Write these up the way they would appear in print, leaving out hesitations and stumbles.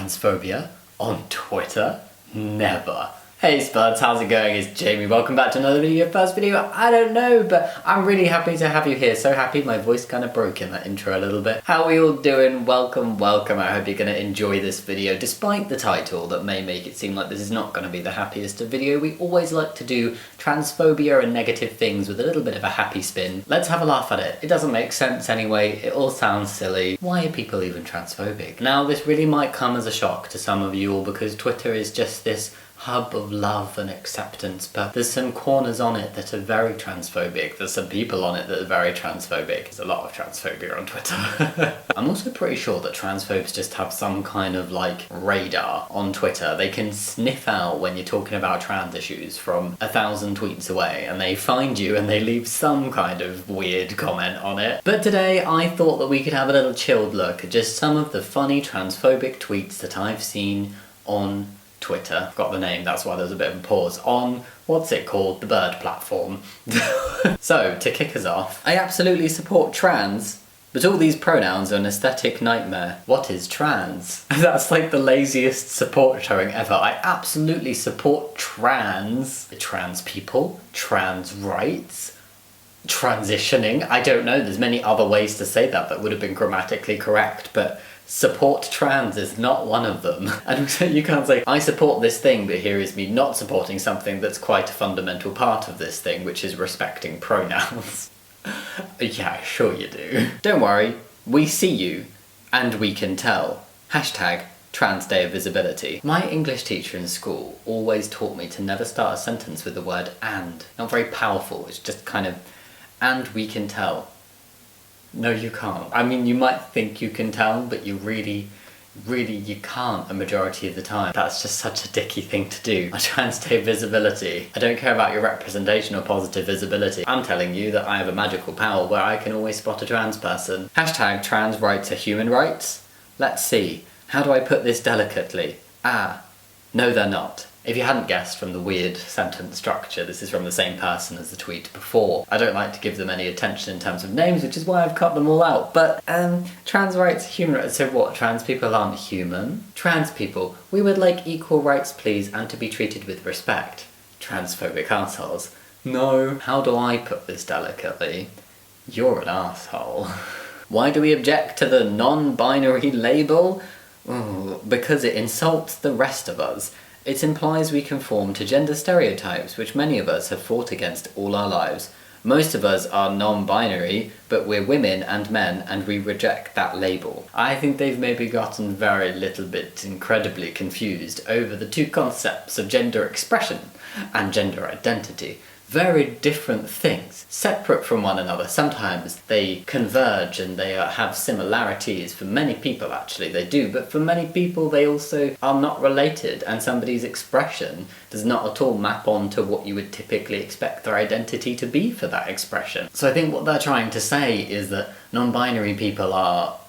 transphobia on Twitter? Never. Hey Spuds, how's it going? It's Jamie. Welcome back to another video. First video, I don't know, but I'm really happy to have you here. So happy my voice kind of broke in that intro a little bit. How are we all doing? Welcome, welcome. I hope you're going to enjoy this video, despite the title that may make it seem like this is not going to be the happiest of video. We always like to do transphobia and negative things with a little bit of a happy spin. Let's have a laugh at it. It doesn't make sense anyway. It all sounds silly. Why are people even transphobic? Now, this really might come as a shock to some of you all because Twitter is just this hub of love and acceptance, but there's some corners on it that are very transphobic. There's some people on it that are very transphobic. There's a lot of transphobia on Twitter. I'm also pretty sure that transphobes just have some kind of like radar on Twitter. They can sniff out when you're talking about trans issues from 1,000 tweets away, and they find you and they leave some kind of weird comment on it. But today I thought that we could have a little chilled look at just some of the funny transphobic tweets that I've seen on Twitter. Got the name, that's why there's a bit of a pause. On, what's it called? The Bird platform. So, to kick us off, I absolutely support trans, but all these pronouns are an aesthetic nightmare. What is trans? That's like the laziest support showing ever. I absolutely support trans people, trans rights, transitioning. I don't know, there's many other ways to say that would have been grammatically correct, but support trans is not one of them. And you can't say, I support this thing, but here is me not supporting something that's quite a fundamental part of this thing, which is respecting pronouns. Yeah, sure you do. Don't worry, we see you, and we can tell. Hashtag Trans Day of Visibility. My English teacher in school always taught me to never start a sentence with the word and. Not very powerful, it's just kind of, and we can tell. No, you can't. I mean, you might think you can tell, but you really you can't a majority of the time. That's just such a dicky thing to do. A trans day of visibility. I don't care about your representation or positive visibility. I'm telling you that I have a magical power where I can always spot a trans person. Hashtag trans rights are human rights. Let's see. How do I put this delicately? No they're not. If you hadn't guessed from the weird sentence structure, this is from the same person as the tweet before. I don't like to give them any attention in terms of names, which is why I've cut them all out. But, trans rights, human rights, so what, trans people aren't human? Trans people, we would like equal rights please and to be treated with respect. Transphobic assholes. No. How do I put this delicately? You're an asshole. Why do we object to the non-binary label? Because it insults the rest of us. It implies we conform to gender stereotypes, which many of us have fought against all our lives. Most of us are non-binary, but we're women and men, and we reject that label. I think they've maybe gotten very little bit incredibly confused over the two concepts of gender expression and gender identity. Very different things, separate from one another. Sometimes they converge and they have similarities. For many people, actually, they do, but for many people they also are not related, and somebody's expression does not at all map onto what you would typically expect their identity to be for that expression. So I think what they're trying to say is that non-binary people are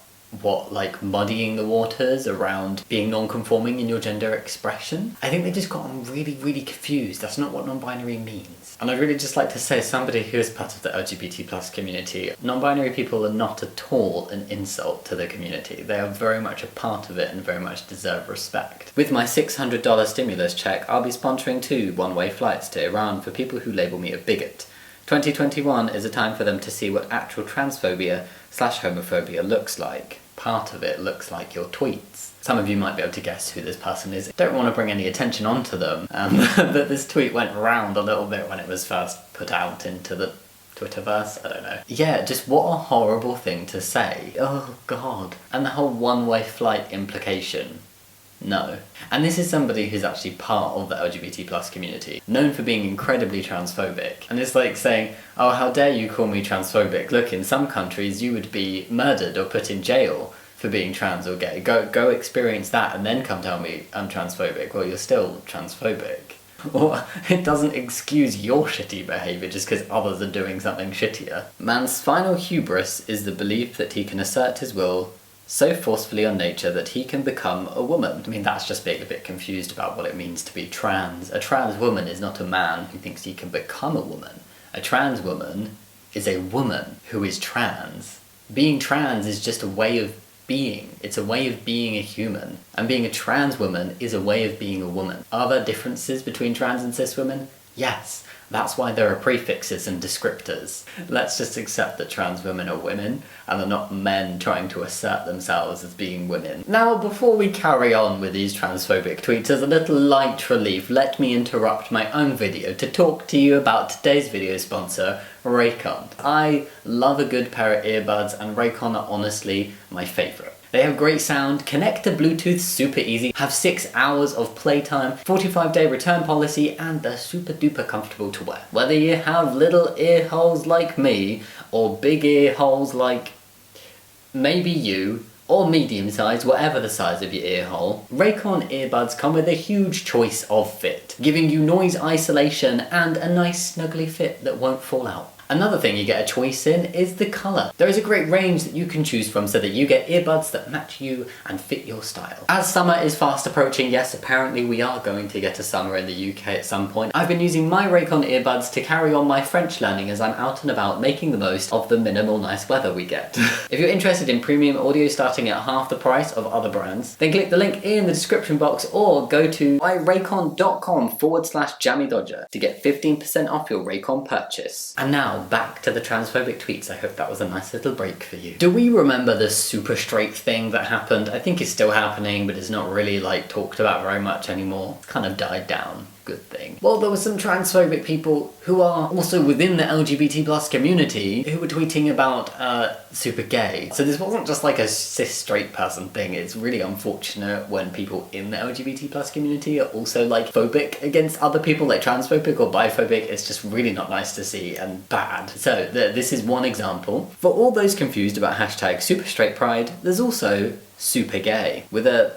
muddying the waters around being non-conforming in your gender expression? I think they've just gotten really confused. That's not what non-binary means. And I'd really just like to say, as somebody who is part of the LGBT+ community, non-binary people are not at all an insult to the community. They are very much a part of it and very much deserve respect. With my $600 stimulus check, I'll be sponsoring 2 one-way flights to Iran for people who label me a bigot. 2021 is a time for them to see what actual transphobia/homophobia looks like. Part of it looks like your tweets. Some of you might be able to guess who this person is. Don't want to bring any attention onto them, but this tweet went round a little bit when it was first put out into the Twitterverse, I don't know. Yeah, just what a horrible thing to say. Oh god. And the whole one-way flight implication. No. And this is somebody who's actually part of the LGBT+ community, known for being incredibly transphobic. And it's like saying, oh, how dare you call me transphobic? Look, in some countries you would be murdered or put in jail for being trans or gay. Go experience that and then come tell me I'm transphobic. Well, you're still transphobic. Or it doesn't excuse your shitty behaviour just because others are doing something shittier. Man's final hubris is the belief that he can assert his will so forcefully on nature that he can become a woman. I mean, that's just being a bit confused about what it means to be trans. A trans woman is not a man who thinks he can become a woman. A trans woman is a woman who is trans. Being trans is just a way of being. It's a way of being a human. And being a trans woman is a way of being a woman. Are there differences between trans and cis women? Yes. That's why there are prefixes and descriptors. Let's just accept that trans women are women, and they're not men trying to assert themselves as being women. Now, before we carry on with these transphobic tweets, as a little light relief, let me interrupt my own video to talk to you about today's video sponsor, Raycon. I love a good pair of earbuds, and Raycon are honestly my favourite. They have great sound, connect to Bluetooth super easy, have 6 hours of playtime, 45-day return policy, and they're super duper comfortable to wear. Whether you have little ear holes like me, or big ear holes like maybe you, or medium size, whatever the size of your ear hole, Raycon earbuds come with a huge choice of fit, giving you noise isolation and a nice snuggly fit that won't fall out. Another thing you get a choice in is the colour. There is a great range that you can choose from so that you get earbuds that match you and fit your style. As summer is fast approaching, yes, apparently we are going to get a summer in the UK at some point, I've been using my Raycon earbuds to carry on my French learning as I'm out and about making the most of the minimal nice weather we get. If you're interested in premium audio starting at half the price of other brands, then click the link in the description box or go to buyraycon.com/jammydodger to get 15% off your Raycon purchase. And now, back to the transphobic tweets. I hope that was a nice little break for you. Do we remember the super straight thing that happened? I think it's still happening, but it's not really talked about very much anymore. It's kind of died down. Good thing. Well, there were some transphobic people who are also within the LGBT+ community who were tweeting about super gay. So this wasn't just like a cis straight person thing. It's really unfortunate when people in the LGBT+ community are also phobic against other people, like transphobic or biphobic. It's just really not nice to see and bad. So this is one example. For all those confused about hashtag super straight pride, there's also super gay with a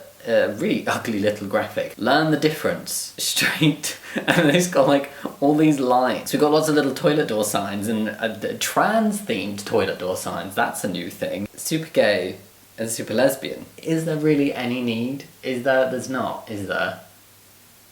really ugly little graphic. Learn the difference. Straight. And it's got all these lines. We've got lots of little toilet door signs and trans-themed toilet door signs. That's a new thing. Super gay and super lesbian. Is there really any need? Is there? There's not. Is there?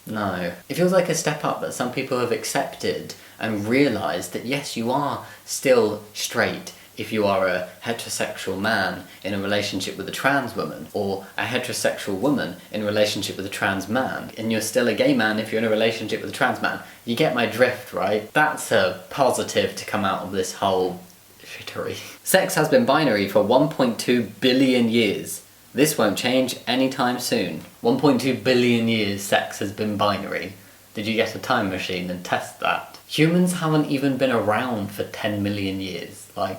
No. It feels like a step up that some people have accepted and realised that yes, you are still straight if you are a heterosexual man in a relationship with a trans woman, or a heterosexual woman in a relationship with a trans man, and you're still a gay man if you're in a relationship with a trans man. You get my drift, right? That's a positive to come out of this whole shittery. Sex has been binary for 1.2 billion years. This won't change anytime soon. 1.2 billion years sex has been binary. Did you get a time machine and test that? Humans haven't even been around for 10 million years. Why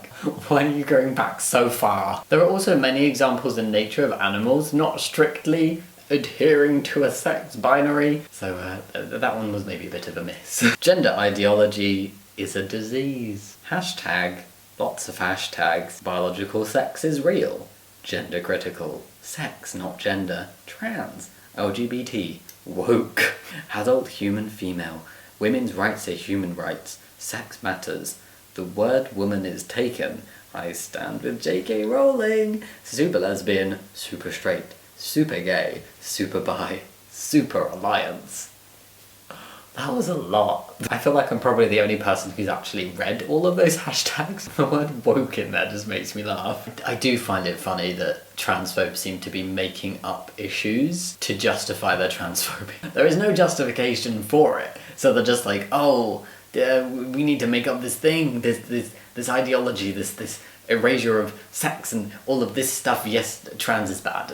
are you going back so far? There are also many examples in nature of animals not strictly adhering to a sex binary. So that one was maybe a bit of a miss. Gender ideology is a disease. Hashtag, lots of hashtags. Biological sex is real. Gender critical. Sex, not gender. Trans. LGBT. Woke. Adult human female. Women's rights are human rights. Sex matters. The word woman is taken. I stand with J.K. Rowling. Super lesbian, super straight, super gay, super bi, super alliance. That was a lot. I feel like I'm probably the only person who's actually read all of those hashtags. The word woke in there just makes me laugh. I do find it funny that transphobes seem to be making up issues to justify their transphobia. There is no justification for it. So they're just we need to make up this thing, this ideology, this erasure of sex and all of this stuff. Yes, trans is bad.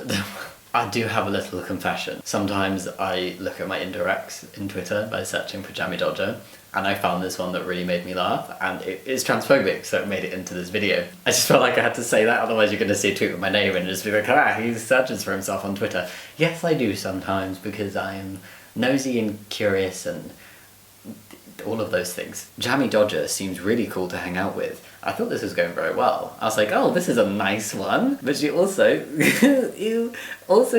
I do have a little confession. Sometimes I look at my indirects in Twitter by searching for Jammy Dodger, and I found this one that really made me laugh, and it is transphobic, so it made it into this video. I just felt like I had to say that, otherwise you're going to see a tweet with my name and just be like, he searches for himself on Twitter. Yes, I do sometimes, because I am nosy and curious and all of those things. Jammy Dodger seems really cool to hang out with. I thought this was going very well. I was like, oh, this is a nice one. But she also,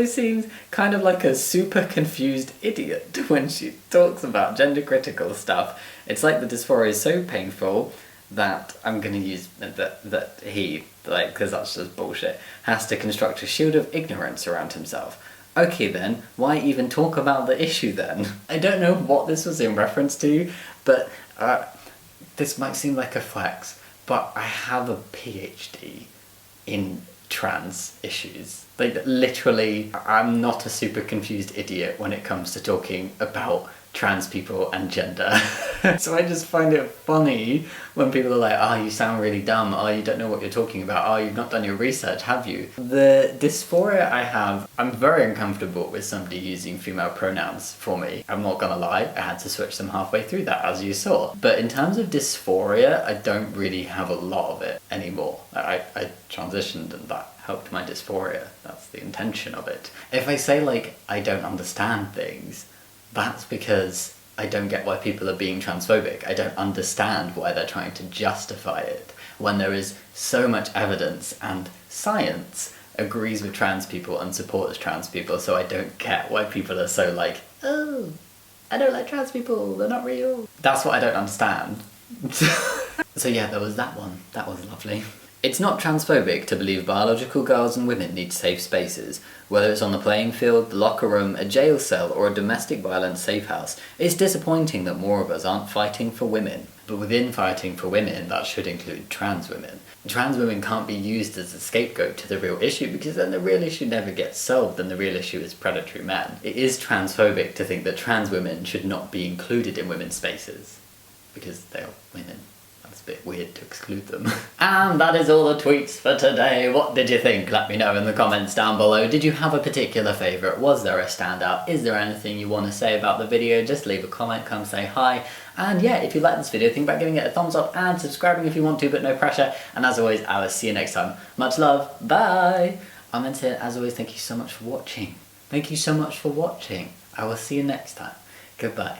seems kind of like a super confused idiot when she talks about gender critical stuff. It's like the dysphoria is so painful that I'm gonna use that he, because that's just bullshit, has to construct a shield of ignorance around himself. Okay then, why even talk about the issue then? I don't know what this was in reference to, but this might seem like a flex, but I have a PhD in trans issues. Like, literally, I'm not a super confused idiot when it comes to talking about trans people and gender. So I just find it funny when people are like, oh, you sound really dumb, oh, you don't know what you're talking about, oh, you've not done your research, have you? The dysphoria I have, I'm very uncomfortable with somebody using female pronouns for me. I'm not gonna lie, I had to switch them halfway through that, as you saw. But in terms of dysphoria, I don't really have a lot of it anymore. I transitioned and that helped my dysphoria. That's the intention of it. If I say, like, I don't understand things, that's because I don't get why people are being transphobic. I don't understand why they're trying to justify it when there is so much evidence and science agrees with trans people and supports trans people, so I don't get why people are so like, oh, I don't like trans people, they're not real. That's what I don't understand. So yeah, there was that one. That was lovely. It's not transphobic to believe biological girls and women need safe spaces, whether it's on the playing field, the locker room, a jail cell, or a domestic violence safe house. It's disappointing that more of us aren't fighting for women. But within fighting for women, that should include trans women. Trans women can't be used as a scapegoat to the real issue, because then the real issue never gets solved and the real issue is predatory men. It is transphobic to think that trans women should not be included in women's spaces, because they are women. It's a bit weird to exclude them. And that is all the tweets for today. What did you think? Let me know in the comments down below. Did you have a particular favourite? Was there a standout? Is there anything you want to say about the video? Just leave a comment, come say hi. And yeah, if you like this video, think about giving it a thumbs up and subscribing if you want to, but no pressure. And as always, I will see you next time. Much love. Bye. I meant to, as always, thank you so much for watching. Thank you so much for watching. I will see you next time. Goodbye.